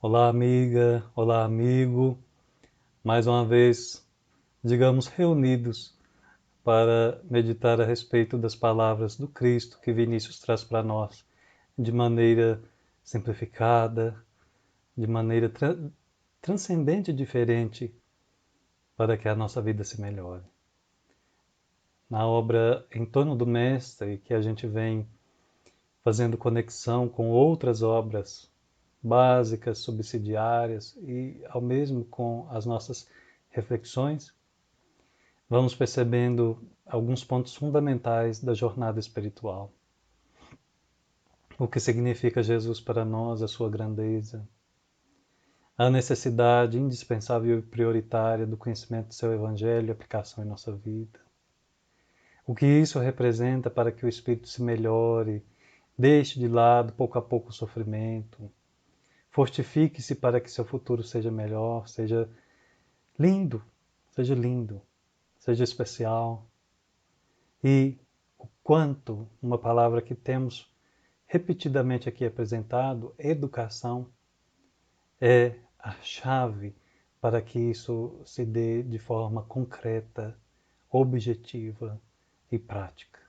Olá, amiga, olá, amigo. Mais uma vez, digamos, reunidos para meditar a respeito das palavras do Cristo que Vinícius traz para nós de maneira simplificada, de maneira transcendente e diferente para que a nossa vida se melhore. Na obra Em Torno do Mestre, que a gente vem fazendo conexão com outras obras básicas, subsidiárias e ao mesmo com as nossas reflexões, vamos percebendo alguns pontos fundamentais da jornada espiritual. O que significa Jesus para nós, a sua grandeza, a necessidade indispensável e prioritária do conhecimento do seu Evangelho e aplicação em nossa vida. O que isso representa para que o espírito se melhore, deixe de lado pouco a pouco o sofrimento, fortifique-se para que seu futuro seja melhor, lindo, seja lindo, seja especial. E o quanto uma palavra que temos repetidamente aqui apresentado, educação, é a chave para que isso se dê de forma concreta, objetiva e prática.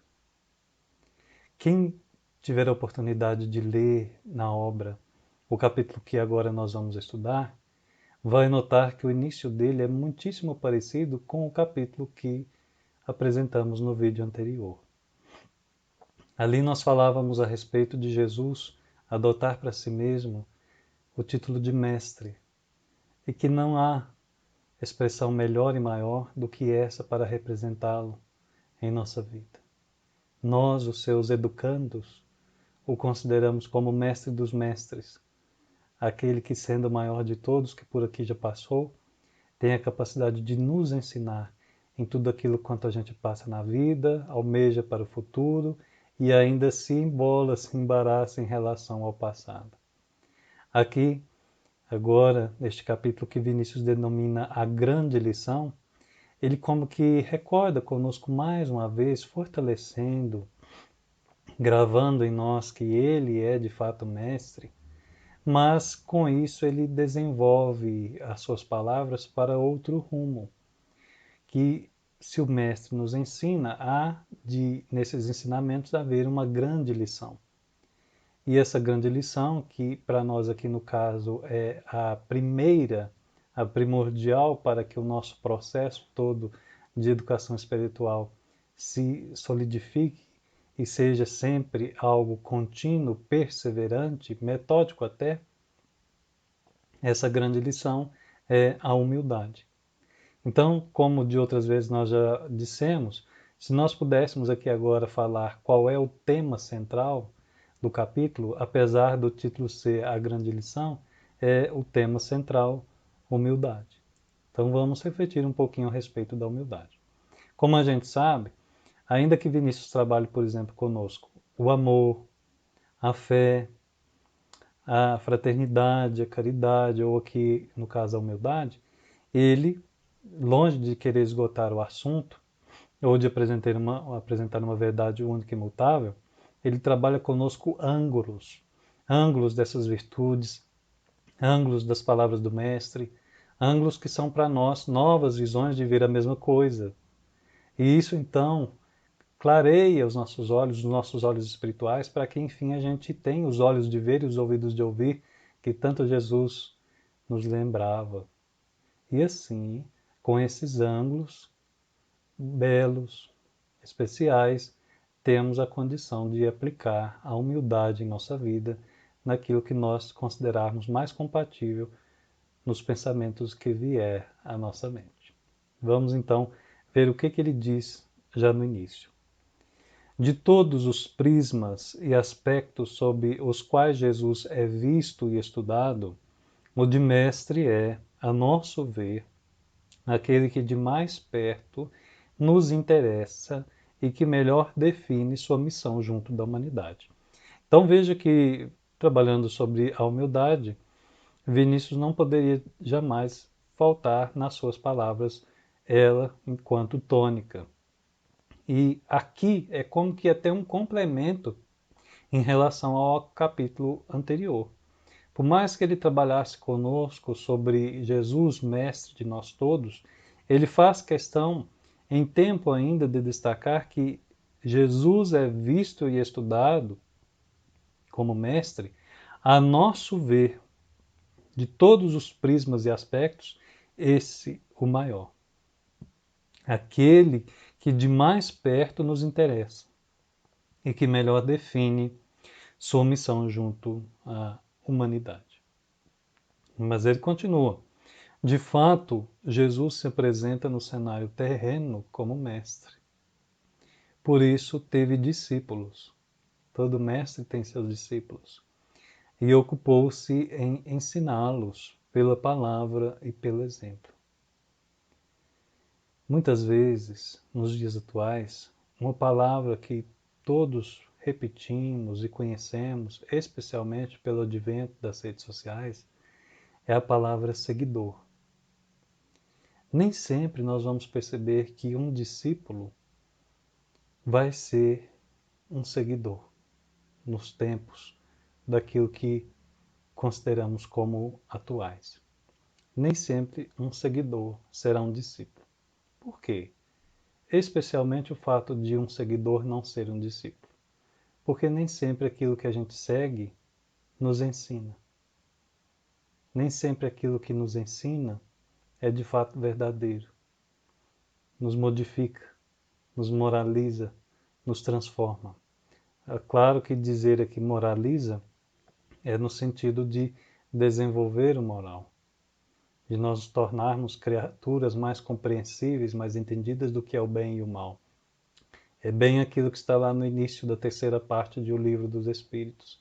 Quem tiver a oportunidade de ler na obra o capítulo que agora nós vamos estudar, vai notar que o início dele é muitíssimo parecido com o capítulo que apresentamos no vídeo anterior. Ali nós falávamos a respeito de Jesus adotar para si mesmo o título de mestre, e que não há expressão melhor e maior do que essa para representá-lo em nossa vida. Nós, os seus educandos, o consideramos como mestre dos mestres, aquele que, sendo o maior de todos que por aqui já passou, tem a capacidade de nos ensinar em tudo aquilo quanto a gente passa na vida, almeja para o futuro e ainda se embola, se embaraça em relação ao passado. Aqui, agora, neste capítulo que Vinícius denomina a grande lição, ele como que recorda conosco mais uma vez, fortalecendo, gravando em nós que ele é de fato mestre, mas com isso ele desenvolve as suas palavras para outro rumo, que se o mestre nos ensina, há de, nesses ensinamentos, haver uma grande lição. E essa grande lição, que para nós aqui no caso é a primeira, a primordial para que o nosso processo todo de educação espiritual se solidifique e seja sempre algo contínuo, perseverante, metódico até, essa grande lição é a humildade. Então, como de outras vezes nós já dissemos, se nós pudéssemos aqui agora falar qual é o tema central do capítulo, apesar do título ser a grande lição, é o tema central, humildade. Então vamos refletir um pouquinho a respeito da humildade. Como a gente sabe, ainda que Vinícius trabalhe, por exemplo, conosco, o amor, a fé, a fraternidade, a caridade, ou aqui, no caso, a humildade, ele, longe de querer esgotar o assunto, ou de apresentar uma verdade única e imutável, ele trabalha conosco ângulos dessas virtudes, ângulos das palavras do Mestre, ângulos que são para nós novas visões de ver a mesma coisa. E isso, então, clareia os nossos olhos espirituais, para que, enfim, a gente tenha os olhos de ver e os ouvidos de ouvir, que tanto Jesus nos lembrava. E assim, com esses ângulos belos, especiais, temos a condição de aplicar a humildade em nossa vida, naquilo que nós considerarmos mais compatível nos pensamentos que vier à nossa mente. Vamos então ver o que ele diz já no início. De todos os prismas e aspectos sob os quais Jesus é visto e estudado, o de mestre é, a nosso ver, aquele que de mais perto nos interessa e que melhor define sua missão junto da humanidade. Então veja que, trabalhando sobre a humildade, Vinícius não poderia jamais faltar nas suas palavras ela enquanto tônica. E aqui é como que até um complemento em relação ao capítulo anterior. Por mais que ele trabalhasse conosco sobre Jesus, mestre de nós todos, ele faz questão, em tempo ainda, de destacar que Jesus é visto e estudado como mestre, a nosso ver, de todos os prismas e aspectos, esse o maior. Aquele que de mais perto nos interessa e que melhor define sua missão junto à humanidade. Mas ele continua. De fato, Jesus se apresenta no cenário terreno como mestre. Por isso teve discípulos. Todo mestre tem seus discípulos. E ocupou-se em ensiná-los pela palavra e pelo exemplo. Muitas vezes, nos dias atuais, uma palavra que todos repetimos e conhecemos, especialmente pelo advento das redes sociais, é a palavra seguidor. Nem sempre nós vamos perceber que um discípulo vai ser um seguidor nos tempos daquilo que consideramos como atuais. Nem sempre um seguidor será um discípulo. Por quê? Especialmente o fato de um seguidor não ser um discípulo. Porque nem sempre aquilo que a gente segue nos ensina. Nem sempre aquilo que nos ensina é de fato verdadeiro. Nos modifica, nos moraliza, nos transforma. É claro que dizer aqui moraliza é no sentido de desenvolver o moral, de nós nos tornarmos criaturas mais compreensíveis, mais entendidas do que é o bem e o mal. É bem aquilo que está lá no início da terceira parte de O Livro dos Espíritos.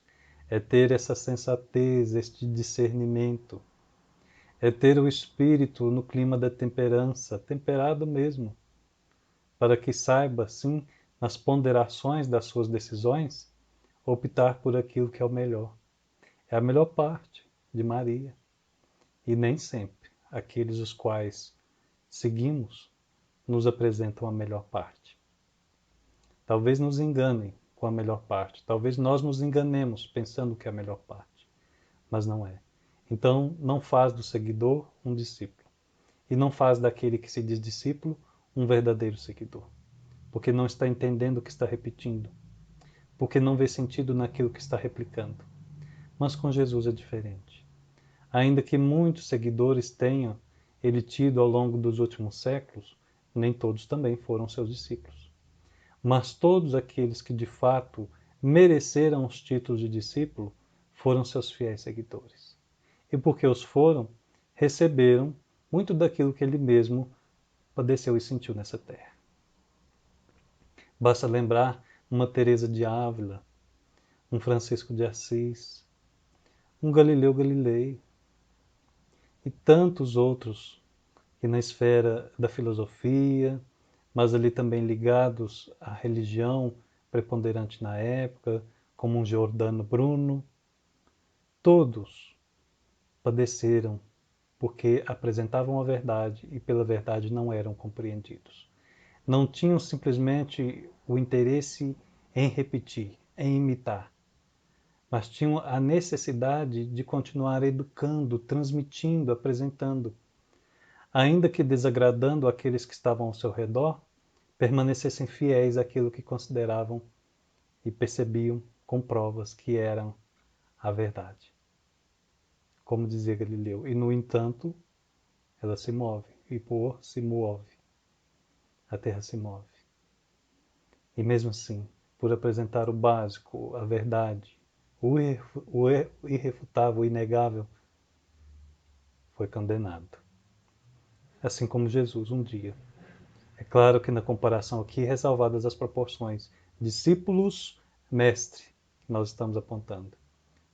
É ter essa sensatez, este discernimento. É ter o espírito no clima da temperança, temperado mesmo, para que saiba, sim, nas ponderações das suas decisões, optar por aquilo que é o melhor. É a melhor parte de Maria. E nem sempre aqueles os quais seguimos nos apresentam a melhor parte. Talvez nos enganem com a melhor parte. Talvez nós nos enganemos pensando que é a melhor parte. Mas não é. Então, não faz do seguidor um discípulo. E não faz daquele que se diz discípulo um verdadeiro seguidor. Porque não está entendendo o que está repetindo. Porque não vê sentido naquilo que está replicando. Mas com Jesus é diferente. Ainda que muitos seguidores tenham ele tido ao longo dos últimos séculos, nem todos também foram seus discípulos. Mas todos aqueles que de fato mereceram os títulos de discípulo foram seus fiéis seguidores. E porque os foram, receberam muito daquilo que ele mesmo padeceu e sentiu nessa terra. Basta lembrar uma Teresa de Ávila, um Francisco de Assis, um Galileu Galilei e tantos outros que na esfera da filosofia, mas ali também ligados à religião preponderante na época, como um Giordano Bruno, todos padeceram porque apresentavam a verdade e pela verdade não eram compreendidos. Não tinham simplesmente o interesse em repetir, em imitar, mas tinham a necessidade de continuar educando, transmitindo, apresentando, ainda que desagradando aqueles que estavam ao seu redor, permanecessem fiéis àquilo que consideravam e percebiam com provas que eram a verdade. Como dizia Galileu, e no entanto, ela se move, e por se move, a Terra se move. E mesmo assim, por apresentar o básico, a verdade, o irrefutável, o inegável, foi condenado. Assim como Jesus um dia. É claro que na comparação aqui, ressalvadas as proporções, discípulos, mestre, que nós estamos apontando.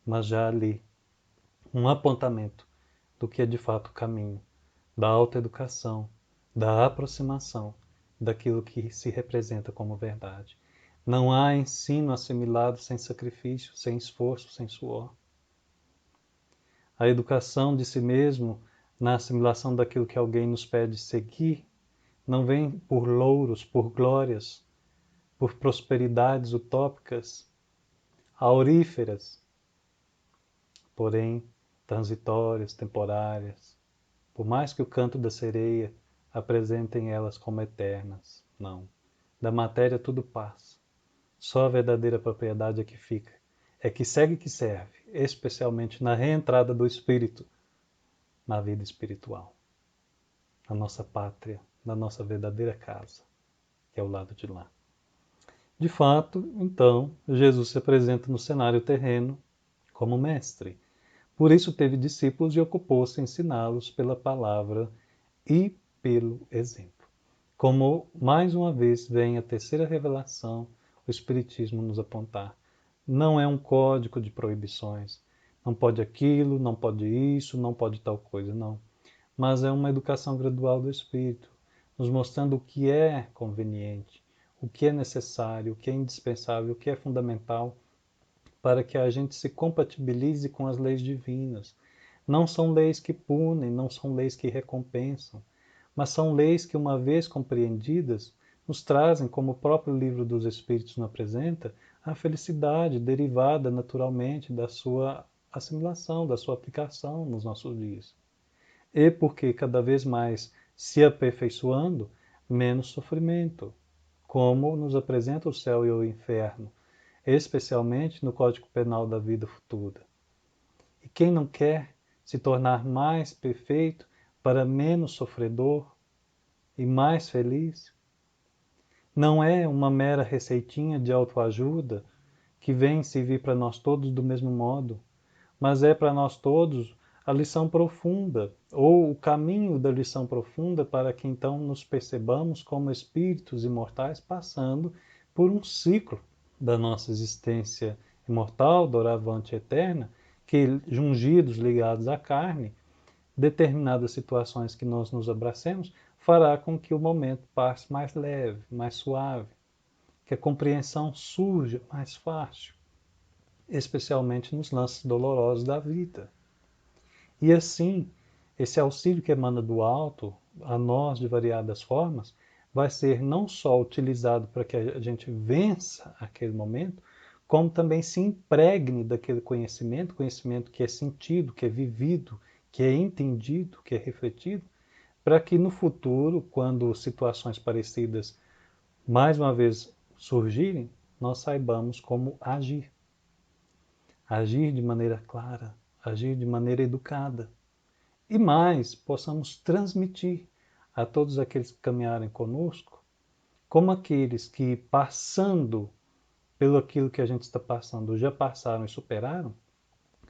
Mas já ali, um apontamento do que é de fato o caminho, da autoeducação, da aproximação daquilo que se representa como verdade. Não há ensino assimilado sem sacrifício, sem esforço, sem suor. A educação de si mesmo, na assimilação daquilo que alguém nos pede seguir, não vem por louros, por glórias, por prosperidades utópicas, auríferas, porém transitórias, temporárias. Por mais que o canto da sereia apresentem elas como eternas, não. Da matéria tudo passa. Só a verdadeira propriedade é que fica, é que segue que serve, especialmente na reentrada do espírito na vida espiritual, na nossa pátria, na nossa verdadeira casa, que é o lado de lá. De fato, então, Jesus se apresenta no cenário terreno como mestre. Por isso teve discípulos e ocupou-se em ensiná-los pela palavra e pelo exemplo. Como, mais uma vez, vem a terceira revelação, o Espiritismo nos apontar. Não é um código de proibições. Não pode aquilo, não pode isso, não pode tal coisa, não. Mas é uma educação gradual do espírito, nos mostrando o que é conveniente, o que é necessário, o que é indispensável, o que é fundamental, para que a gente se compatibilize com as leis divinas. Não são leis que punem, não são leis que recompensam, mas são leis que, uma vez compreendidas, nos trazem, como o próprio livro dos Espíritos nos apresenta, a felicidade derivada naturalmente da sua assimilação, da sua aplicação nos nossos dias. E porque cada vez mais se aperfeiçoando, menos sofrimento, como nos apresenta o céu e o inferno, especialmente no Código Penal da vida futura. E quem não quer se tornar mais perfeito para menos sofredor e mais feliz? Não é uma mera receitinha de autoajuda que vem servir para nós todos do mesmo modo, mas é para nós todos a lição profunda, ou o caminho da lição profunda, para que então nos percebamos como espíritos imortais passando por um ciclo da nossa existência imortal, doravante eterna, que, jungidos, ligados à carne, determinadas situações que nós nos abracemos, fará com que o momento passe mais leve, mais suave, que a compreensão surja mais fácil, especialmente nos lances dolorosos da vida. E assim, esse auxílio que emana do alto, a nós de variadas formas, vai ser não só utilizado para que a gente vença aquele momento, como também se impregne daquele conhecimento, conhecimento que é sentido, que é vivido, que é entendido, que é refletido, para que no futuro, quando situações parecidas mais uma vez surgirem, nós saibamos como agir. Agir de maneira clara, agir de maneira educada. E mais, possamos transmitir a todos aqueles que caminharem conosco, como aqueles que, passando pelo aquilo que a gente está passando, já passaram e superaram,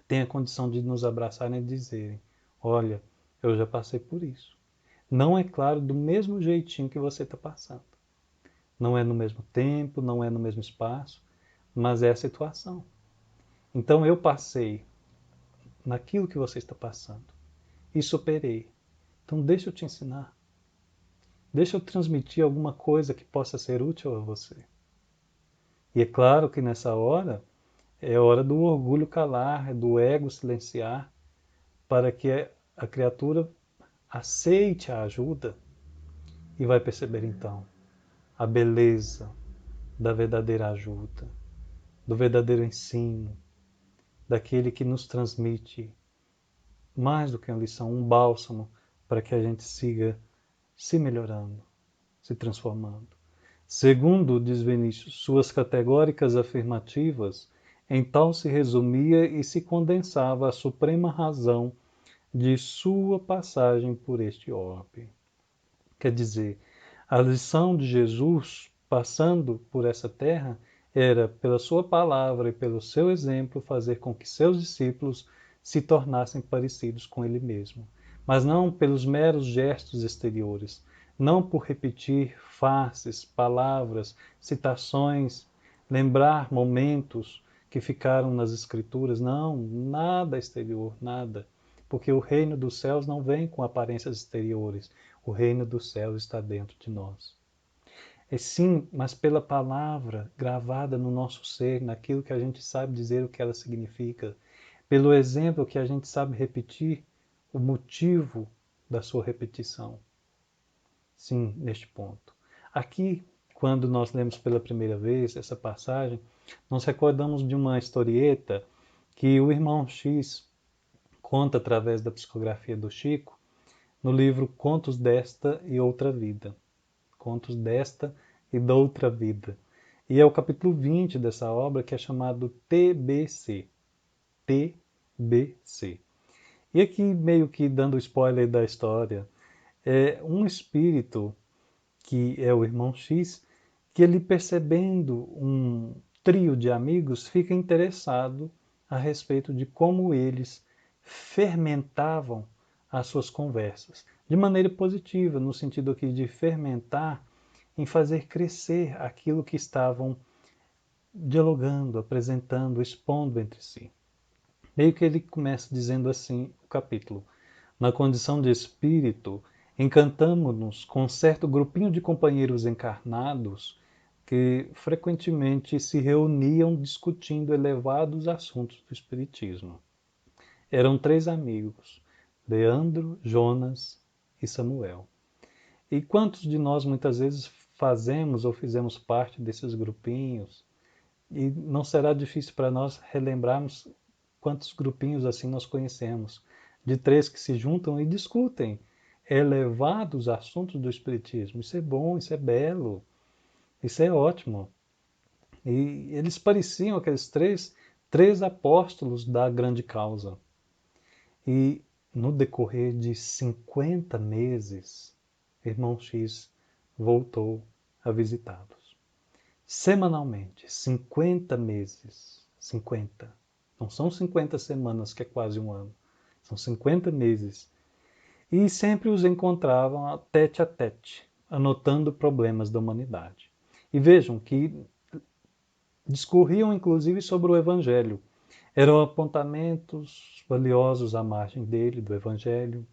têm a condição de nos abraçarem e dizerem: olha, eu já passei por isso. Não é claro do mesmo jeitinho que você está passando. Não é no mesmo tempo, não é no mesmo espaço, mas é a situação. Então eu passei naquilo que você está passando e superei. Então deixa eu te ensinar. Deixa eu transmitir alguma coisa que possa ser útil a você. E é claro que nessa hora é hora do orgulho calar, do ego silenciar, para que a criatura aceite a ajuda e vai perceber então a beleza da verdadeira ajuda, do verdadeiro ensino, daquele que nos transmite mais do que uma lição, um bálsamo para que a gente siga se melhorando, se transformando. Segundo, diz Vinícius, suas categóricas afirmativas, em tal se resumia e se condensava a suprema razão de sua passagem por este orbe. Quer dizer, a lição de Jesus, passando por essa terra, era, pela sua palavra e pelo seu exemplo, fazer com que seus discípulos se tornassem parecidos com ele mesmo. Mas não pelos meros gestos exteriores, não por repetir faces, palavras, citações, lembrar momentos que ficaram nas Escrituras. Não, nada exterior, nada. Porque o reino dos céus não vem com aparências exteriores. O reino dos céus está dentro de nós. É sim, mas pela palavra gravada no nosso ser, naquilo que a gente sabe dizer o que ela significa, pelo exemplo que a gente sabe repetir, o motivo da sua repetição. Sim, neste ponto. Aqui, quando nós lemos pela primeira vez essa passagem, nós recordamos de uma historieta que o irmão X conta através da psicografia do Chico, no livro Contos desta e Outra Vida. Contos desta e da Outra Vida. E é o capítulo 20 dessa obra que é chamado TBC. TBC. E aqui, meio que dando spoiler da história, é um espírito, que é o irmão X, que ele percebendo um trio de amigos, fica interessado a respeito de como eles fermentavam as suas conversas. De maneira positiva, no sentido aqui de fermentar, em fazer crescer aquilo que estavam dialogando, apresentando, expondo entre si. Meio que ele começa dizendo assim o capítulo: na condição de espírito, encantamo-nos com um certo grupinho de companheiros encarnados que frequentemente se reuniam discutindo elevados assuntos do espiritismo. Eram 3 amigos, Leandro, Jonas e Samuel. E quantos de nós muitas vezes fazemos ou fizemos parte desses grupinhos? E não será difícil para nós relembrarmos quantos grupinhos assim nós conhecemos, de 3 que se juntam e discutem elevados assuntos do Espiritismo. Isso é bom, isso é belo, isso é ótimo. E eles pareciam aqueles três apóstolos da grande causa. E no decorrer de 50 meses, irmão X voltou a visitá-los. Semanalmente, 50 meses. 50. Não são 50 semanas, que é quase um ano. São 50 meses. E sempre os encontravam tete a tete, anotando problemas da humanidade. E vejam que discorriam inclusive sobre o Evangelho. Eram apontamentos valiosos à margem dele, do Evangelho,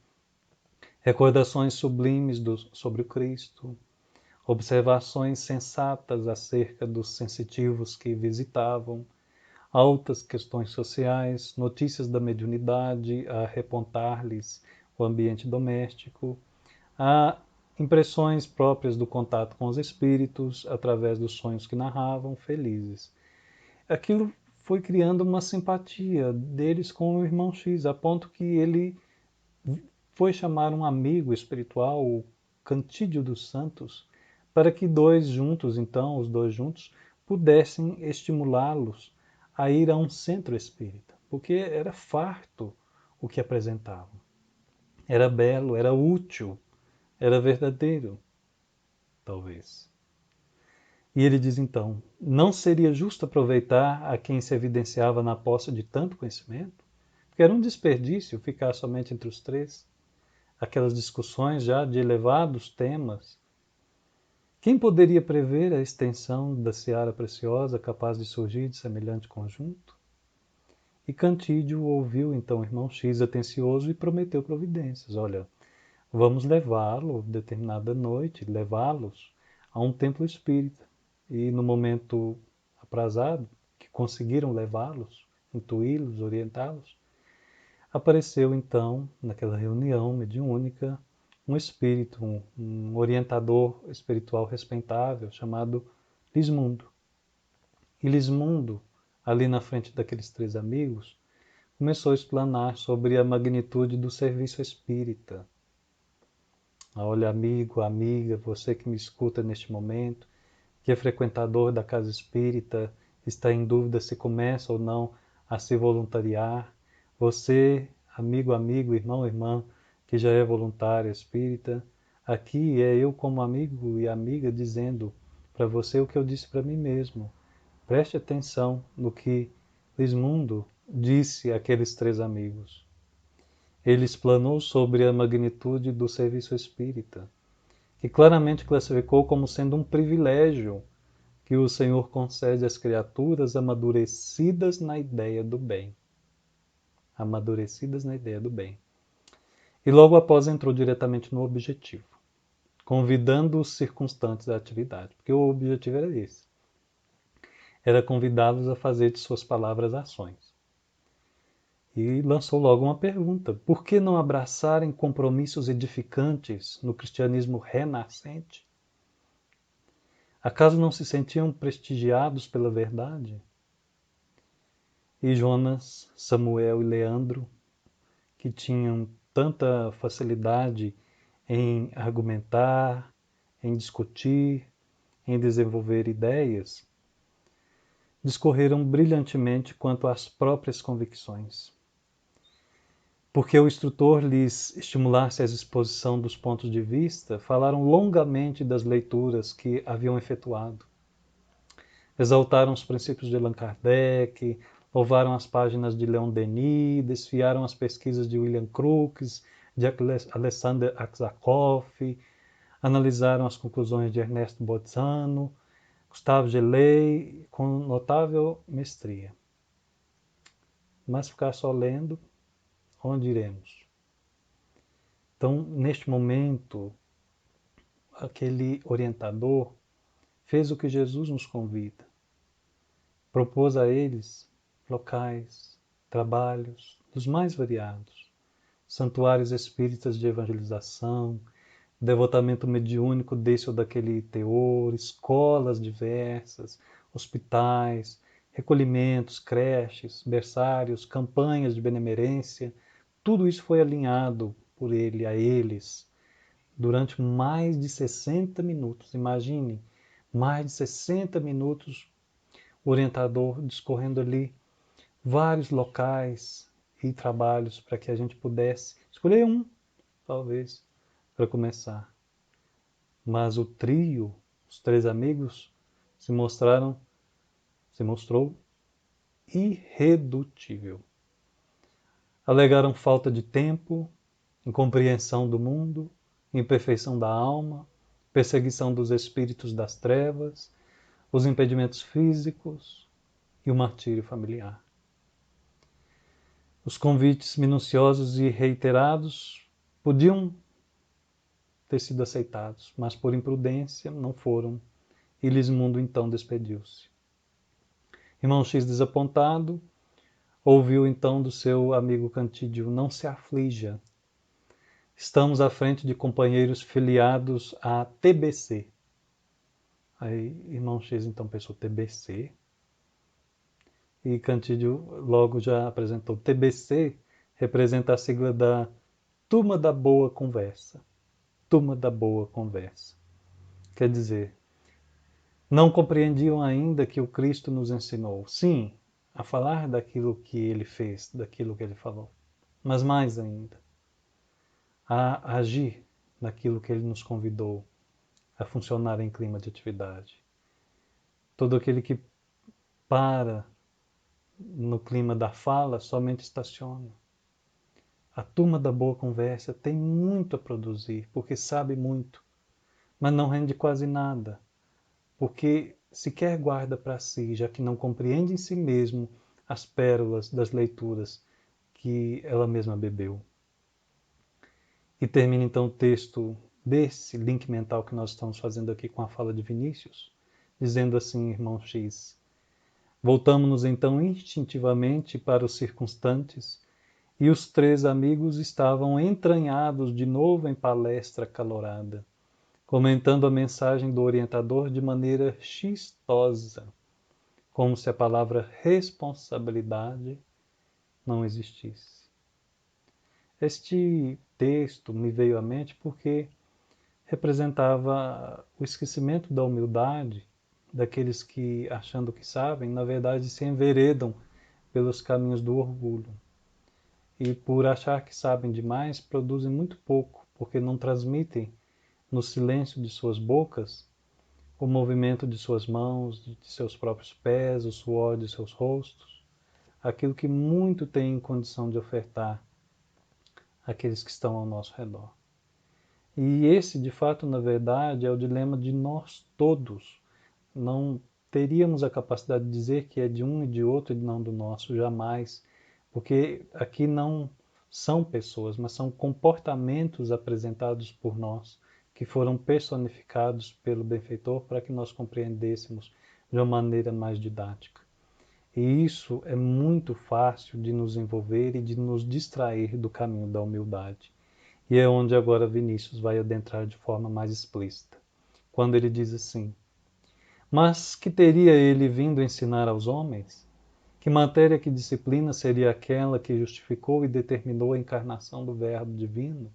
recordações sublimes sobre o Cristo, observações sensatas acerca dos sensitivos que visitavam, altas questões sociais, notícias da mediunidade a repontar-lhes o ambiente doméstico, a impressões próprias do contato com os espíritos através dos sonhos que narravam, felizes. Aquilo foi criando uma simpatia deles com o irmão X, a ponto que ele foi chamar um amigo espiritual, o Cantídio dos Santos, para que os dois juntos, pudessem estimulá-los a ir a um centro espírita, porque era farto o que apresentavam. Era belo, era útil, era verdadeiro, talvez. E ele diz então: não seria justo aproveitar a quem se evidenciava na posse de tanto conhecimento? Porque era um desperdício ficar somente entre os 3, aquelas discussões já de elevados temas. Quem poderia prever a extensão da seara preciosa capaz de surgir de semelhante conjunto? E Cantídio ouviu então o irmão X atencioso e prometeu providências. Olha, vamos levá-lo, determinada noite, levá-los a um templo espírita. E no momento aprazado, que conseguiram levá-los, intuí-los, orientá-los, apareceu então, naquela reunião mediúnica, um espírito, um orientador espiritual respeitável, chamado Lismundo. E Lismundo, ali na frente daqueles 3 amigos, começou a explanar sobre a magnitude do serviço espírita. Olha, amigo, amiga, você que me escuta neste momento, que é frequentador da casa espírita, está em dúvida se começa ou não a se voluntariar. Você, amigo, irmão, irmã, que já é voluntário espírita, aqui é eu como amigo e amiga dizendo para você o que eu disse para mim mesmo. Preste atenção no que Lismundo disse àqueles 3 amigos. Ele explanou sobre a magnitude do serviço espírita, que claramente classificou como sendo um privilégio que o Senhor concede às criaturas amadurecidas na ideia do bem. Amadurecidas na ideia do bem. E logo após entrou diretamente no objetivo, convidando os circunstantes à atividade, porque o objetivo era esse. Era convidá-los a fazer de suas palavras ações. E lançou logo uma pergunta: por que não abraçarem compromissos edificantes no cristianismo renascente? Acaso não se sentiam prestigiados pela verdade? E Jonas, Samuel e Leandro, que tinham tanta facilidade em argumentar, em discutir, em desenvolver ideias, discorreram brilhantemente quanto às próprias convicções. Porque o instrutor lhes estimulasse a exposição dos pontos de vista, falaram longamente das leituras que haviam efetuado. Exaltaram os princípios de Allan Kardec, louvaram as páginas de Leon Denis, desfiaram as pesquisas de William Crookes, de Alexander Aksakov, analisaram as conclusões de Ernesto Bolzano, Gustave Gelei, com notável mestria. Mas ficar só lendo, onde iremos? Então, neste momento, aquele orientador fez o que Jesus nos convida. Propôs a eles locais, trabalhos dos mais variados, santuários espíritas de evangelização, devotamento mediúnico desse ou daquele teor, escolas diversas, hospitais, recolhimentos, creches, berçários, campanhas de benemerência. Tudo isso foi alinhado por ele a eles durante mais de 60 minutos. Imagine, mais de 60 minutos o orientador discorrendo ali vários locais e trabalhos para que a gente pudesse escolher um, talvez, para começar. Mas o trio, os três amigos, se mostrou irredutível. Alegaram falta de tempo, incompreensão do mundo, imperfeição da alma, perseguição dos espíritos das trevas, os impedimentos físicos e o martírio familiar. Os convites minuciosos e reiterados podiam ter sido aceitados, mas por imprudência não foram, e Lismundo então despediu-se. Irmão X, desapontado, ouviu então do seu amigo Cantídio: não se aflija, estamos à frente de companheiros filiados à TBC. Aí irmão X então pensou: TBC? E Cantídio logo já apresentou: TBC representa a sigla da Turma da Boa Conversa. Turma da Boa Conversa. Quer dizer, não compreendiam ainda que o Cristo nos ensinou, sim, a falar daquilo que ele fez, daquilo que ele falou, mas mais ainda, a agir naquilo que ele nos convidou a funcionar em clima de atividade. Todo aquele que para no clima da fala somente estaciona. A turma da boa conversa tem muito a produzir, porque sabe muito, mas não rende quase nada, porque sequer guarda para si, já que não compreende em si mesmo as pérolas das leituras que ela mesma bebeu. E termina então o texto desse link mental que nós estamos fazendo aqui com a fala de Vinícius, dizendo assim, irmão X: voltamos-nos então instintivamente para os circunstantes, e os três amigos estavam entranhados de novo em palestra acalorada, comentando a mensagem do orientador de maneira chistosa, como se a palavra responsabilidade não existisse. Este texto me veio à mente porque representava o esquecimento da humildade daqueles que, achando que sabem, na verdade se enveredam pelos caminhos do orgulho. E por achar que sabem demais, produzem muito pouco, porque não transmitem no silêncio de suas bocas o movimento de suas mãos, de seus próprios pés, o suor de seus rostos, aquilo que muito tem em condição de ofertar àqueles que estão ao nosso redor. E esse, de fato, na verdade, é o dilema de nós todos. Não teríamos a capacidade de dizer que é de um e de outro e não do nosso, jamais. Porque aqui não são pessoas, mas são comportamentos apresentados por nós, que foram personificados pelo benfeitor para que nós compreendêssemos de uma maneira mais didática. E isso é muito fácil de nos envolver e de nos distrair do caminho da humildade. E é onde agora Vinícius vai adentrar de forma mais explícita, quando ele diz assim: mas que teria ele vindo ensinar aos homens? Que matéria, que disciplina seria aquela que justificou e determinou a encarnação do Verbo divino?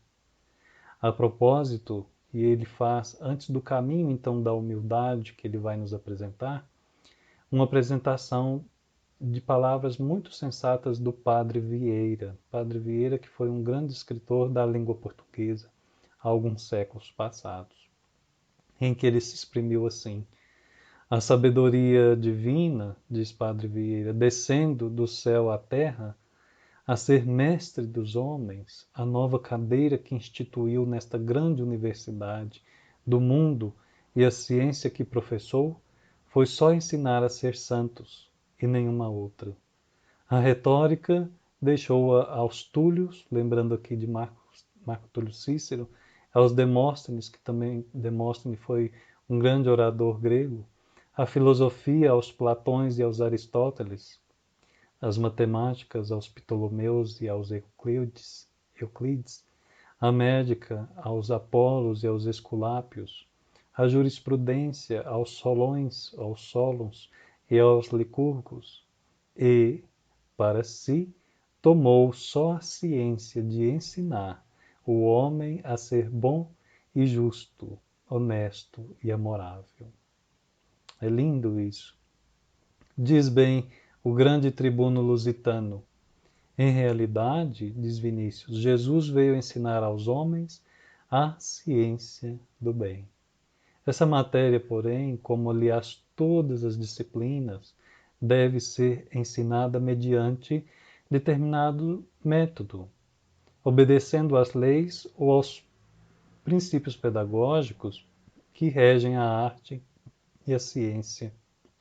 A propósito, e ele faz, antes do caminho então da humildade que ele vai nos apresentar, uma apresentação de palavras muito sensatas do Padre Vieira. Padre Vieira, que foi um grande escritor da língua portuguesa há alguns séculos passados, em que ele se exprimiu assim: a sabedoria divina, diz Padre Vieira, descendo do céu à terra, a ser mestre dos homens, a nova cadeira que instituiu nesta grande universidade do mundo e a ciência que professou, foi só ensinar a ser santos e nenhuma outra. A retórica deixou-a aos Túlios, lembrando aqui de Marco Túlio Cícero, aos Demóstenes, que também Demóstenes foi um grande orador grego, a filosofia aos Platões e aos Aristóteles, as matemáticas aos Ptolomeus e aos Euclides, a médica aos Apolos e aos Esculápios, a jurisprudência aos Solons e aos Licurgos, e, para si, tomou só a ciência de ensinar o homem a ser bom e justo, honesto e amorável. É lindo isso. Diz bem o grande tribuno lusitano: em realidade, diz Vinícius, Jesus veio ensinar aos homens a ciência do bem. Essa matéria, porém, como aliás todas as disciplinas, deve ser ensinada mediante determinado método, obedecendo às leis ou aos princípios pedagógicos que regem a arte e a ciência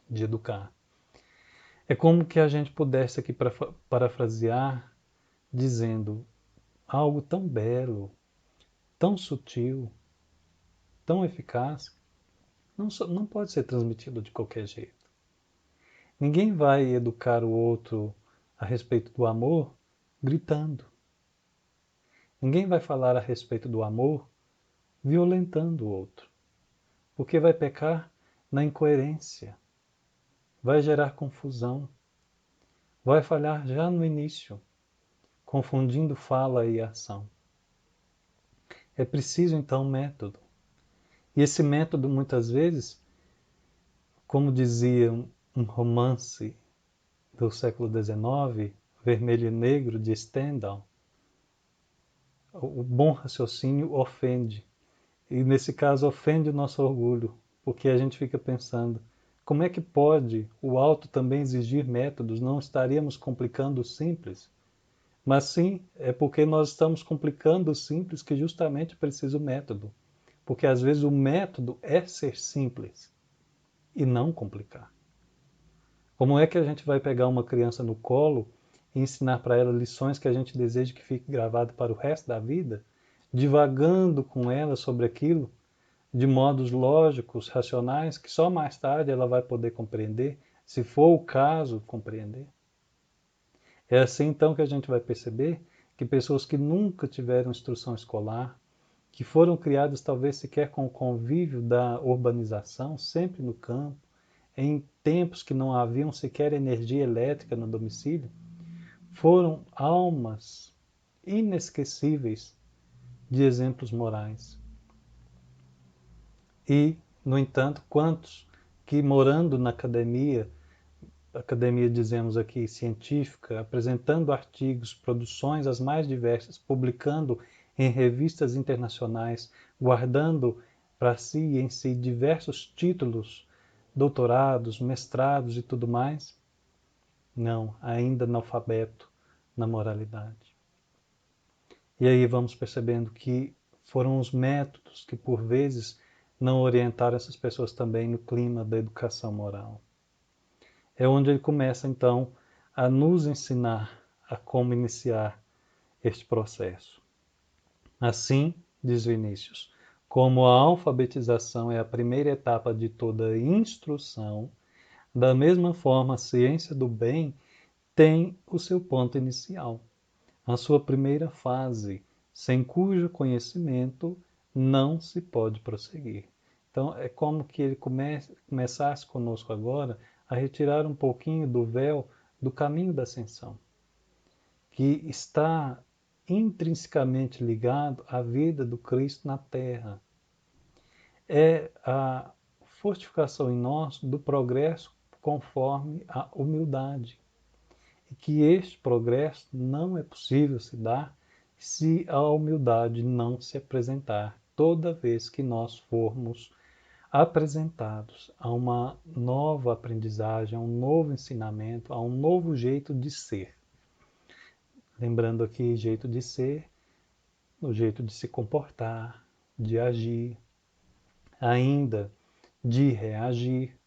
de educar. É como que a gente pudesse aqui parafrasear dizendo algo tão belo, tão sutil, tão eficaz, não pode ser transmitido de qualquer jeito. Ninguém vai educar o outro a respeito do amor gritando. Ninguém vai falar a respeito do amor violentando o outro, porque vai pecar na incoerência, vai gerar confusão, vai falhar já no início, confundindo fala e ação. É preciso então método. E esse método, muitas vezes, como dizia um romance do século XIX, Vermelho e Negro, de Stendhal, o bom raciocínio ofende. E nesse caso ofende o nosso orgulho, porque a gente fica pensando, como é que pode o alto também exigir métodos? Não estaríamos complicando o simples? Mas sim, é porque nós estamos complicando o simples que justamente precisa o método. Porque às vezes o método é ser simples e não complicar. Como é que a gente vai pegar uma criança no colo e ensinar para ela lições que a gente deseja que fique gravado para o resto da vida, divagando com ela sobre aquilo de modos lógicos, racionais, que só mais tarde ela vai poder compreender, se for o caso, compreender? É assim então que a gente vai perceber que pessoas que nunca tiveram instrução escolar, que foram criadas talvez sequer com o convívio da urbanização, sempre no campo, em tempos que não haviam sequer energia elétrica no domicílio, foram almas inesquecíveis de exemplos morais. E, no entanto, quantos que morando na academia dizemos aqui científica, apresentando artigos, produções as mais diversas, publicando em revistas internacionais, guardando para si e em si diversos títulos, doutorados, mestrados e tudo mais, não, ainda analfabeto na moralidade. E aí vamos percebendo que foram os métodos que por vezes não orientaram essas pessoas também no clima da educação moral. É onde ele começa então a nos ensinar a como iniciar este processo. Assim, diz Vinícius, como a alfabetização é a primeira etapa de toda instrução, da mesma forma a ciência do bem tem o seu ponto inicial, a sua primeira fase, sem cujo conhecimento não se pode prosseguir. Então, é como que ele começasse conosco agora a retirar um pouquinho do véu do caminho da ascensão, que está intrinsecamente ligado à vida do Cristo na Terra. É a fortificação em nós do progresso conforme a humildade. E que este progresso não é possível se dar se a humildade não se apresentar toda vez que nós formos apresentados a uma nova aprendizagem, a um novo ensinamento, a um novo jeito de ser. Lembrando aqui, jeito de ser, o jeito de se comportar, de agir, ainda de reagir,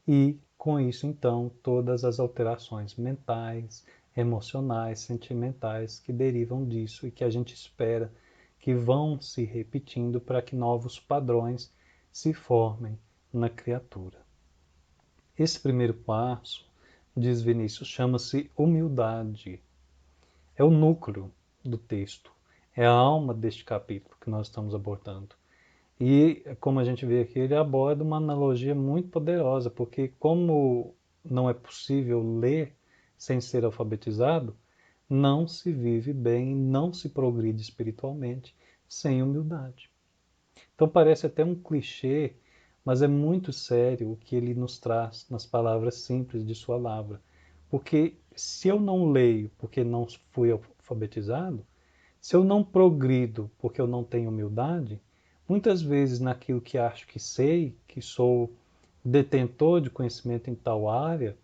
e com isso então todas as alterações mentais, emocionais, sentimentais que derivam disso e que a gente espera que vão se repetindo para que novos padrões se formem na criatura. Esse primeiro passo, diz Vinícius, chama-se humildade. É o núcleo do texto, é a alma deste capítulo que nós estamos abordando. E, como a gente vê aqui, ele aborda uma analogia muito poderosa, porque como não é possível ler sem ser alfabetizado, não se vive bem, não se progride espiritualmente sem humildade. Então parece até um clichê, mas é muito sério o que ele nos traz nas palavras simples de sua lavra. Porque se eu não leio porque não fui alfabetizado, se eu não progrido porque eu não tenho humildade, muitas vezes naquilo que acho que sei, que sou detentor de conhecimento em tal área,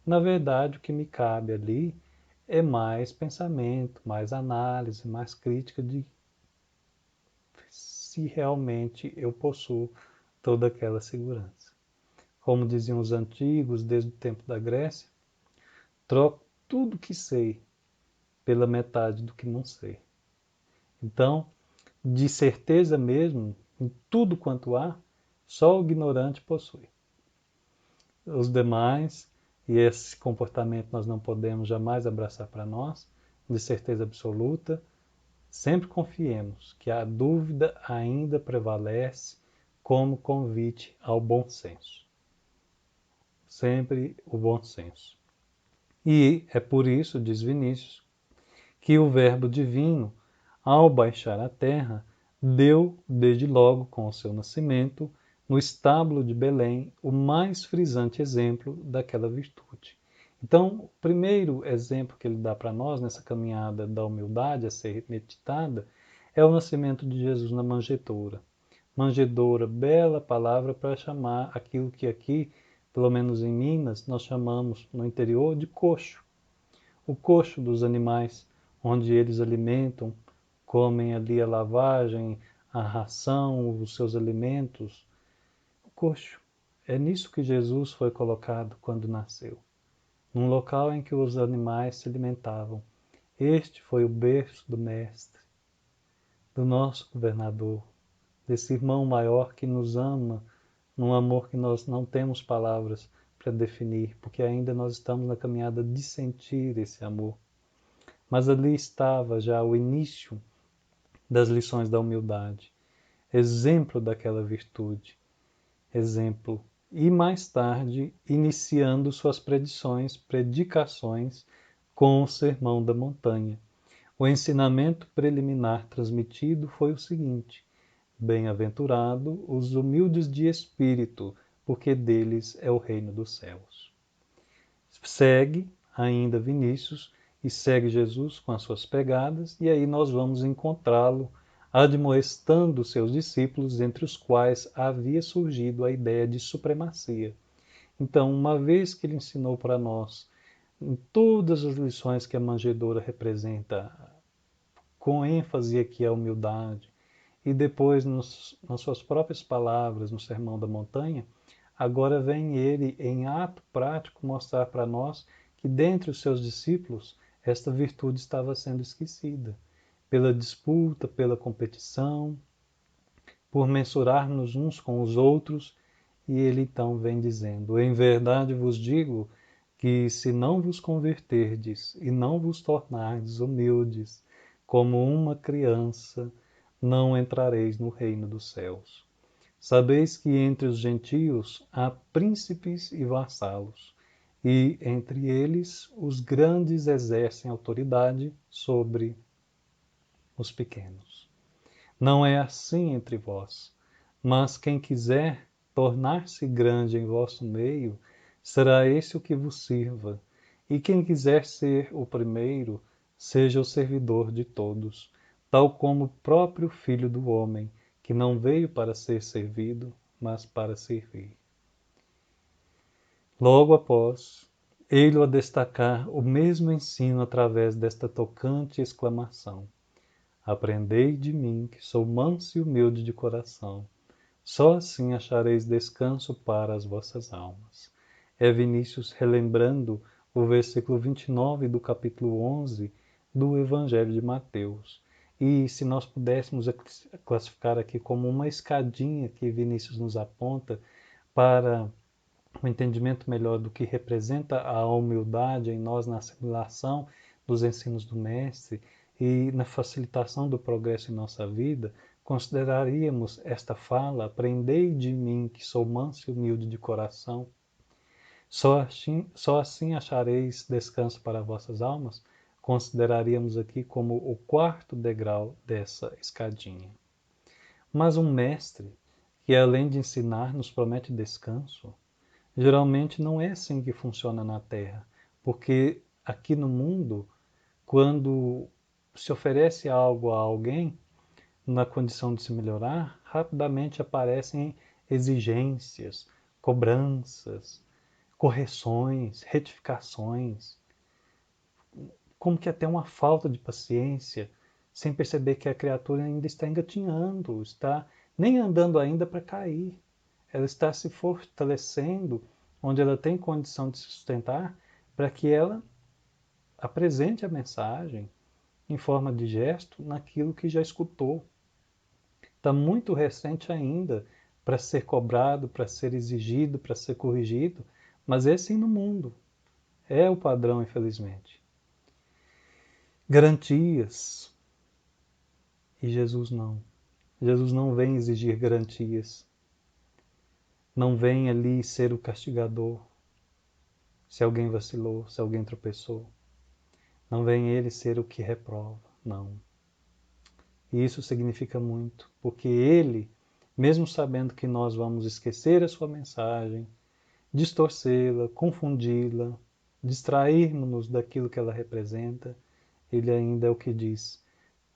na verdade o que me cabe ali é mais pensamento, mais análise, mais crítica de se realmente eu possuo toda aquela segurança. Como diziam os antigos, desde o tempo da Grécia, troco tudo que sei pela metade do que não sei. Então, de certeza mesmo, em tudo quanto há, só o ignorante possui. Os demais, e esse comportamento nós não podemos jamais abraçar para nós, de certeza absoluta, sempre confiemos que a dúvida ainda prevalece como convite ao bom senso. Sempre o bom senso. E é por isso, diz Vinícius, que o Verbo Divino, ao baixar à terra, deu, desde logo com o seu nascimento, no estábulo de Belém, o mais frisante exemplo daquela virtude. Então, o primeiro exemplo que ele dá para nós nessa caminhada da humildade a ser meditada é o nascimento de Jesus na manjedoura. Manjedoura, bela palavra para chamar aquilo que aqui, pelo menos em Minas, nós chamamos no interior de coxo. O coxo dos animais, onde eles alimentam, comem ali a lavagem, a ração, os seus alimentos. O coxo. É nisso que Jesus foi colocado quando nasceu, num local em que os animais se alimentavam. Este foi o berço do Mestre, do nosso governador, desse irmão maior que nos ama, num amor que nós não temos palavras para definir, porque ainda nós estamos na caminhada de sentir esse amor. Mas ali estava já o início das lições da humildade, exemplo daquela virtude, exemplo. E mais tarde, iniciando suas predicações com o Sermão da Montanha. O ensinamento preliminar transmitido foi o seguinte: bem-aventurado os humildes de espírito, porque deles é o reino dos céus. Segue ainda Vinícius e segue Jesus com as suas pegadas, e aí nós vamos encontrá-lo admoestando seus discípulos, entre os quais havia surgido a ideia de supremacia. Então, uma vez que ele ensinou para nós, em todas as lições que a manjedoura representa, com ênfase aqui a humildade, e depois nas suas próprias palavras no Sermão da Montanha, agora vem ele em ato prático mostrar para nós que dentre os seus discípulos esta virtude estava sendo esquecida pela disputa, pela competição, por mensurar-nos uns com os outros, e ele então vem dizendo: em verdade vos digo que se não vos converterdes e não vos tornardes humildes como uma criança, não entrareis no reino dos céus. Sabeis que entre os gentios há príncipes e vassalos, e entre eles os grandes exercem autoridade sobre os pequenos. Não é assim entre vós, mas quem quiser tornar-se grande em vosso meio, será esse o que vos sirva, e quem quiser ser o primeiro, seja o servidor de todos, tal como o próprio Filho do Homem, que não veio para ser servido, mas para servir. Logo após, ele a destacar o mesmo ensino através desta tocante exclamação: Aprendei de mim, que sou manso e humilde de coração. Só assim achareis descanso para as vossas almas. É Vinícius relembrando o versículo 29 do capítulo 11 do Evangelho de Mateus. E se nós pudéssemos classificar aqui como uma escadinha que Vinícius nos aponta para um entendimento melhor do que representa a humildade em nós na assimilação dos ensinos do Mestre e na facilitação do progresso em nossa vida, consideraríamos esta fala: aprendei de mim, que sou manso e humilde de coração. Só assim achareis descanso para vossas almas. Consideraríamos aqui como o quarto degrau dessa escadinha. Mas um mestre que, além de ensinar, nos promete descanso, geralmente não é assim que funciona na Terra, porque aqui no mundo, quando se oferece algo a alguém, na condição de se melhorar, rapidamente aparecem exigências, cobranças, correções, retificações, como que até uma falta de paciência, sem perceber que a criatura ainda está engatinhando, está nem andando ainda para cair. Ela está se fortalecendo onde ela tem condição de se sustentar para que ela apresente a mensagem em forma de gesto naquilo que já escutou. Está muito recente ainda para ser cobrado, para ser exigido, para ser corrigido, mas é assim no mundo. É o padrão, infelizmente. Garantias. E Jesus não. Jesus não vem exigir garantias. Não vem ali ser o castigador. Se alguém vacilou, se alguém tropeçou. Não vem ele ser o que reprova. Não. E isso significa muito, porque ele, mesmo sabendo que nós vamos esquecer a sua mensagem, distorcê-la, confundi-la, distrairmos-nos daquilo que ela representa, ele ainda é o que diz: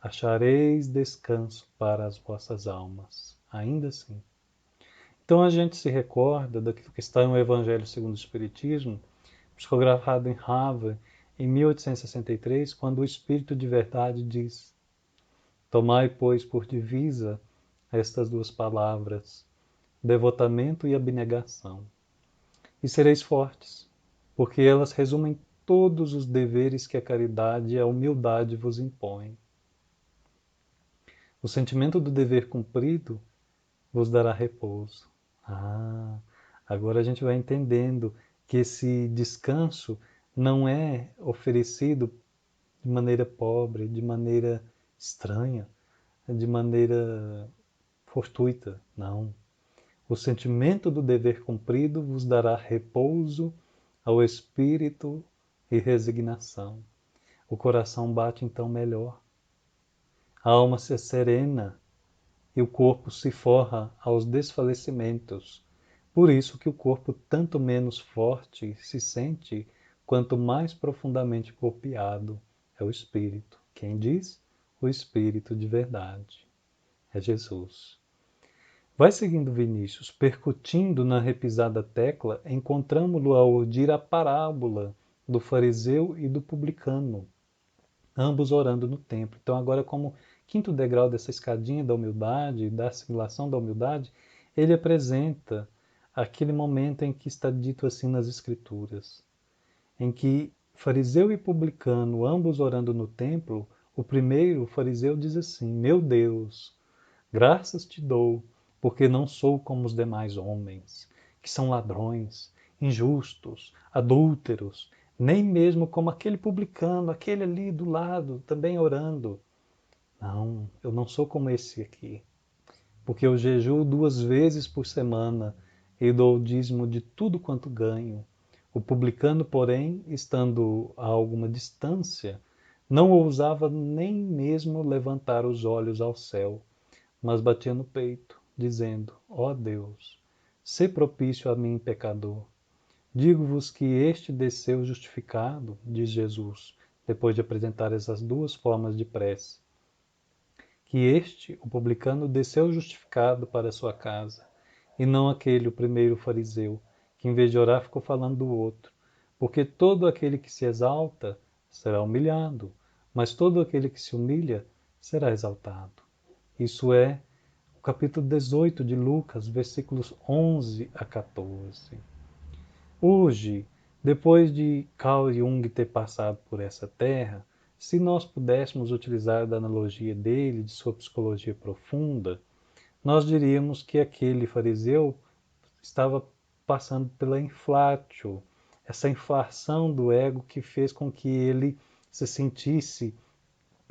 achareis descanso para as vossas almas. Ainda assim. Então a gente se recorda daquilo que está no Evangelho segundo o Espiritismo, psicografado em Harvard em 1863, quando o Espírito de Verdade diz: tomai, pois, por divisa estas duas palavras, devotamento e abnegação, e sereis fortes, porque elas resumem todos os deveres que a caridade e a humildade vos impõem. O sentimento do dever cumprido vos dará repouso. Agora a gente vai entendendo que esse descanso não é oferecido de maneira pobre, de maneira estranha, de maneira fortuita, não. O sentimento do dever cumprido vos dará repouso ao espírito e resignação. O coração bate então melhor. A alma se serena e o corpo se forra aos desfalecimentos. Por isso que o corpo tanto menos forte se sente, quanto mais profundamente golpeado é o espírito. Quem diz? O Espírito de verdade. É Jesus. Vai seguindo Vinícius, percutindo na repisada tecla, encontramo-lo a urdir a parábola do fariseu e do publicano, ambos orando no templo. Então agora, como quinto degrau dessa escadinha da humildade, da assimilação da humildade, ele apresenta aquele momento em que está dito assim nas Escrituras, em que fariseu e publicano, ambos orando no templo, o primeiro, o fariseu, diz assim: meu Deus, graças te dou, porque não sou como os demais homens, que são ladrões, injustos, adúlteros, nem mesmo como aquele publicano, aquele ali do lado, também orando. Não, eu não sou como esse aqui, porque eu jejuo 2 vezes por semana e dou o dízimo de tudo quanto ganho, O publicano, porém, estando a alguma distância, não ousava nem mesmo levantar os olhos ao céu, mas batia no peito, dizendo: Ó Deus, sê propício a mim, pecador. Digo-vos que este desceu justificado, diz Jesus, depois de apresentar essas duas formas de prece. Que este, o publicano, desceu justificado para sua casa, e não aquele, o primeiro fariseu, que em vez de orar ficou falando do outro. Porque todo aquele que se exalta será humilhado, mas todo aquele que se humilha será exaltado. Isso é o capítulo 18 de Lucas, versículos 11 a 14. Hoje, depois de Carl Jung ter passado por essa terra, se nós pudéssemos utilizar da analogia dele, de sua psicologia profunda, nós diríamos que aquele fariseu estava passando pela inflatio, essa inflação do ego que fez com que ele se sentisse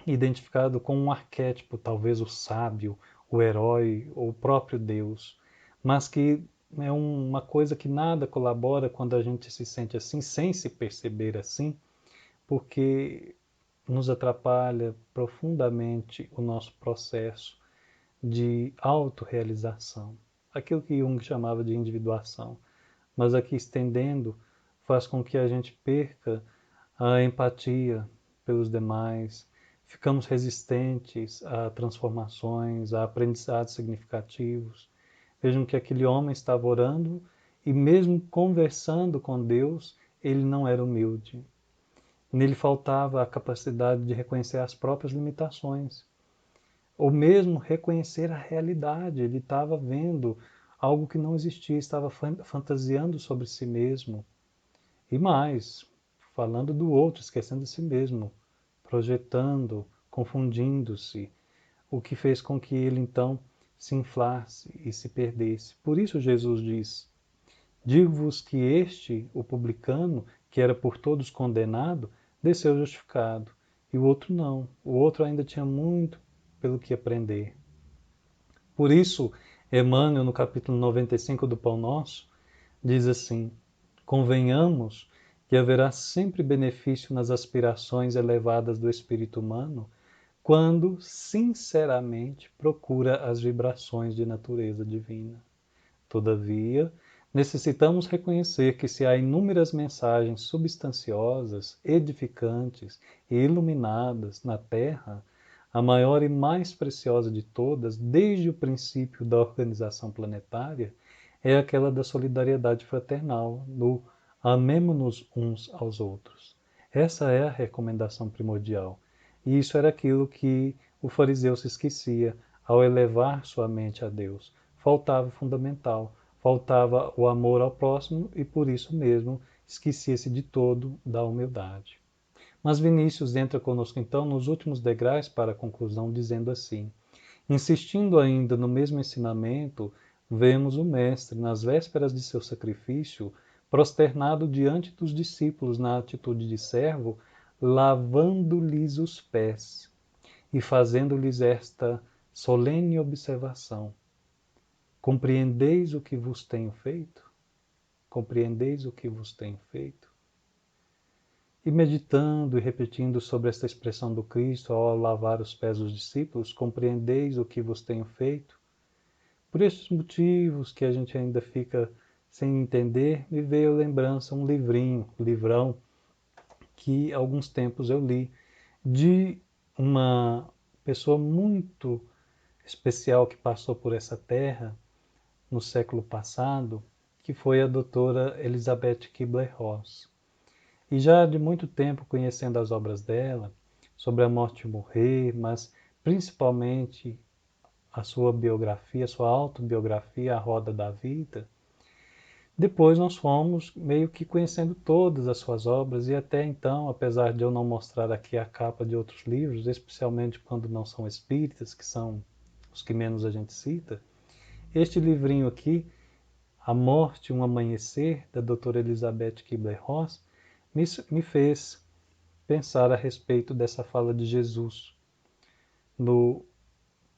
identificado com um arquétipo, talvez o sábio, o herói ou o próprio Deus, mas que é uma coisa que nada colabora quando a gente se sente assim, sem se perceber assim, porque nos atrapalha profundamente o nosso processo de autorrealização, aquilo que Jung chamava de individuação, mas aqui estendendo faz com que a gente perca a empatia pelos demais, ficamos resistentes a transformações, a aprendizados significativos. Vejam que aquele homem estava orando e mesmo conversando com Deus, ele não era humilde. Nele faltava a capacidade de reconhecer as próprias limitações, ou mesmo reconhecer a realidade. Ele estava vendo algo que não existia, estava fantasiando sobre si mesmo. E mais, falando do outro, esquecendo de si mesmo, projetando, confundindo-se, o que fez com que ele então se inflasse e se perdesse. Por isso Jesus diz: Digo-vos que este, o publicano, que era por todos condenado, desceu justificado, e o outro não. O outro ainda tinha muito pelo que aprender. Por isso, Emmanuel, no capítulo 95 do Pão Nosso, diz assim: Convenhamos que haverá sempre benefício nas aspirações elevadas do espírito humano quando sinceramente procura as vibrações de natureza divina. Todavia, necessitamos reconhecer que se há inúmeras mensagens substanciosas, edificantes e iluminadas na Terra, a maior e mais preciosa de todas, desde o princípio da organização planetária, é aquela da solidariedade fraternal, do amemo-nos uns aos outros. Essa é a recomendação primordial. E isso era aquilo que o fariseu se esquecia ao elevar sua mente a Deus. Faltava o fundamental, faltava o amor ao próximo e por isso mesmo esquecia-se de todo da humildade. Mas Vinícius entra conosco então nos últimos degraus para a conclusão, dizendo assim: insistindo ainda no mesmo ensinamento, vemos o Mestre, nas vésperas de seu sacrifício, prosternado diante dos discípulos na atitude de servo, lavando-lhes os pés e fazendo-lhes esta solene observação: Compreendeis o que vos tenho feito? Compreendeis o que vos tenho feito? E meditando e repetindo sobre esta expressão do Cristo ao lavar os pés dos discípulos, compreendeis o que vos tenho feito? Por estes motivos que a gente ainda fica sem entender, me veio a lembrança um livrinho, um livrão, que há alguns tempos eu li, de uma pessoa muito especial que passou por essa terra no século passado, que foi a doutora Elizabeth Kubler-Ross. E já de muito tempo conhecendo as obras dela, sobre a morte e morrer, mas principalmente a sua biografia, a sua autobiografia, A Roda da Vida, depois nós fomos meio que conhecendo todas as suas obras e até então, apesar de eu não mostrar aqui a capa de outros livros, especialmente quando não são espíritas, que são os que menos a gente cita, este livrinho aqui, A Morte e um Amanhecer, da doutora Elizabeth Kubler-Ross, me fez pensar a respeito dessa fala de Jesus no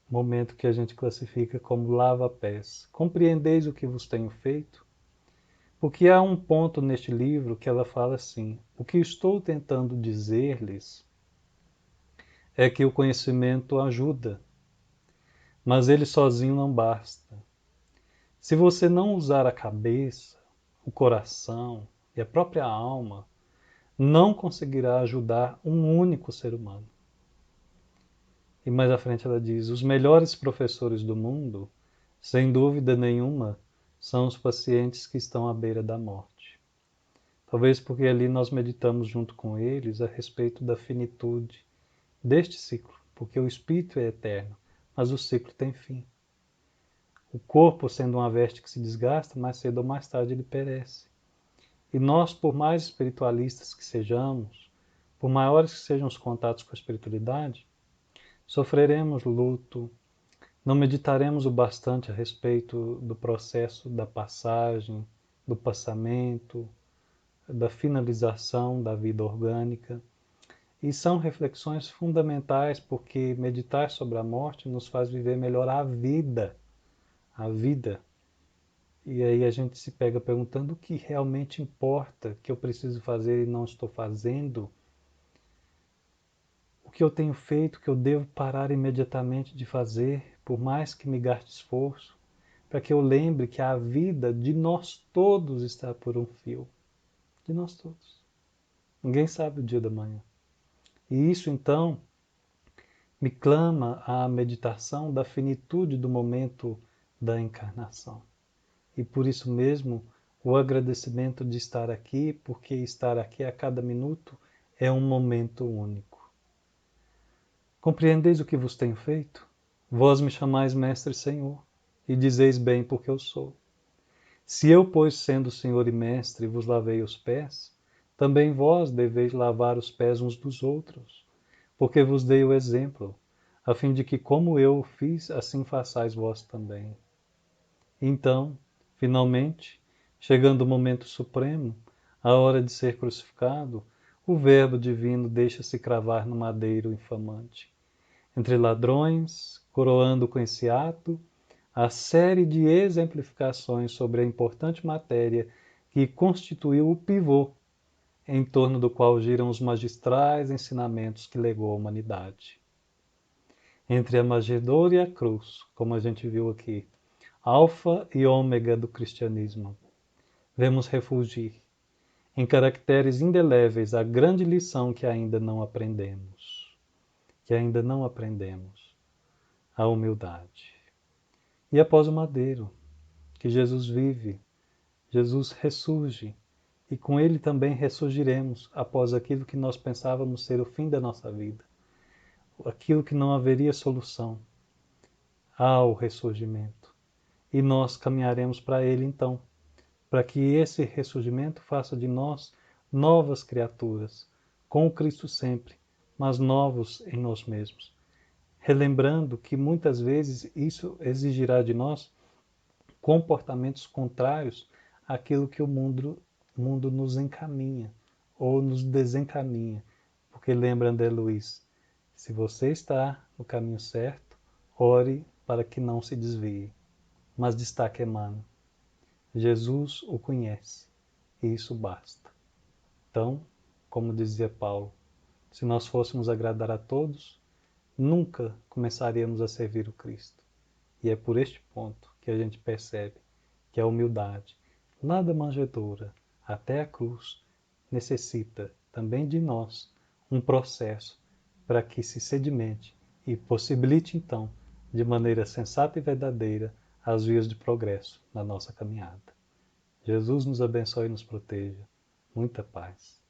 momento que a gente classifica como lava-pés. Compreendeis o que vos tenho feito? Porque há um ponto neste livro que ela fala assim: o que estou tentando dizer-lhes é que o conhecimento ajuda, mas ele sozinho não basta. Se você não usar a cabeça, o coração e a própria alma, não conseguirá ajudar um único ser humano. E mais à frente ela diz: os melhores professores do mundo, sem dúvida nenhuma, são os pacientes que estão à beira da morte. Talvez porque ali nós meditamos junto com eles a respeito da finitude deste ciclo, porque o espírito é eterno, mas o ciclo tem fim. O corpo, sendo uma veste que se desgasta, mais cedo ou mais tarde ele perece. E nós, por mais espiritualistas que sejamos, por maiores que sejam os contatos com a espiritualidade, sofreremos luto, não meditaremos o bastante a respeito do processo da passagem, do passamento, da finalização da vida orgânica. E são reflexões fundamentais porque meditar sobre a morte nos faz viver melhor a vida. A vida. E aí a gente se pega perguntando o que realmente importa, que eu preciso fazer e não estou fazendo. O que eu tenho feito, que eu devo parar imediatamente de fazer, por mais que me gaste esforço, para que eu lembre que a vida de nós todos está por um fio. De nós todos. Ninguém sabe o dia da manhã. E isso, então, me clama à meditação da finitude do momento da encarnação. E por isso mesmo, o agradecimento de estar aqui, porque estar aqui a cada minuto é um momento único. Compreendeis o que vos tenho feito? Vós me chamais Mestre e Senhor, e dizeis bem porque eu sou. Se eu, pois, sendo Senhor e Mestre, vos lavei os pés, também vós deveis lavar os pés uns dos outros, porque vos dei o exemplo, a fim de que, como eu o fiz, assim façais vós também. Então, finalmente, chegando o momento supremo, a hora de ser crucificado, o Verbo divino deixa-se cravar no madeiro infamante. Entre ladrões, coroando com esse ato a série de exemplificações sobre a importante matéria que constituiu o pivô em torno do qual giram os magistrais ensinamentos que legou à humanidade. Entre a manjedoura e a cruz, como a gente viu aqui, alfa e ômega do cristianismo, vemos refulgir, em caracteres indeléveis, a grande lição que ainda não aprendemos. A humildade. E após o madeiro, que Jesus vive, Jesus ressurge, e com ele também ressurgiremos após aquilo que nós pensávamos ser o fim da nossa vida, aquilo que não haveria solução. Há o ressurgimento. E nós caminharemos para ele então, para que esse ressurgimento faça de nós novas criaturas, com o Cristo sempre, mas novos em nós mesmos. Relembrando que muitas vezes isso exigirá de nós comportamentos contrários àquilo que o mundo nos encaminha ou nos desencaminha. Porque lembra André Luiz, se você está no caminho certo, ore para que não se desvie. Mas destaque Emmanuel. Jesus o conhece e isso basta. Então, como dizia Paulo, se nós fôssemos agradar a todos, nunca começaríamos a servir o Cristo. E é por este ponto que a gente percebe que a humildade, lá da manjedoura até a cruz, necessita também de nós um processo para que se sedimente e possibilite então, de maneira sensata e verdadeira, as vias de progresso na nossa caminhada. Jesus nos abençoe e nos proteja. Muita paz.